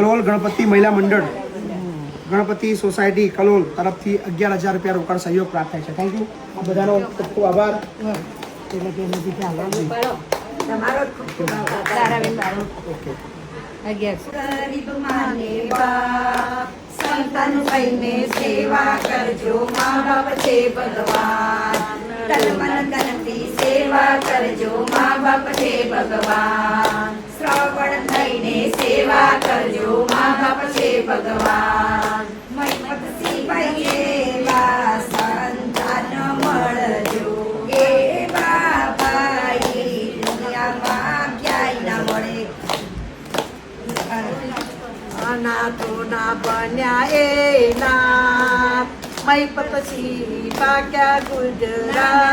કલોલ ગણપતિ મહિલા મંડળ ગણપતિ સોસાયટી કલોલ તરફથી 11,000 રૂપિયા રોકડ સહયોગ પ્રાપ્ત થાય છે. Thank you. આ બધાનો ખૂબ ખૂબ આભાર. ઓકે. ગરીબ માને બાપ સંતાન થઈને સેવા કરજો, મા બાપ છે ભગવાન. તન મન ધનથી સેવા કરજો, મા બાપ છે ભગવાન. શ્રવણ થઈને સેવા કરજો, મા બાપ છે ભગવાન. મહિમત સિવાય એવા સંતાન મળજો, એવા ભાઈ દુનિયામાં ક્યાંય ના મળે. અનાથો ના બન્યા એના મહિપત સી પાક્યા ગુજરાતના.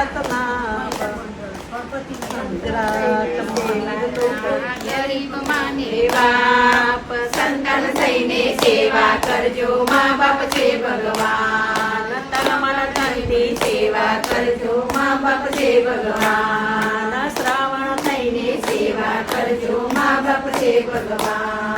ગરીબ માને બાપ સંતાન થઈને સેવા કરજો, મા બાપ છે ભગવાન. તન મન ધનથી સેવા કરજો, મા બાપ છે ભગવાન. શ્રાવણ થઈને સેવા કરજો, મા બાપ છે ભગવાન.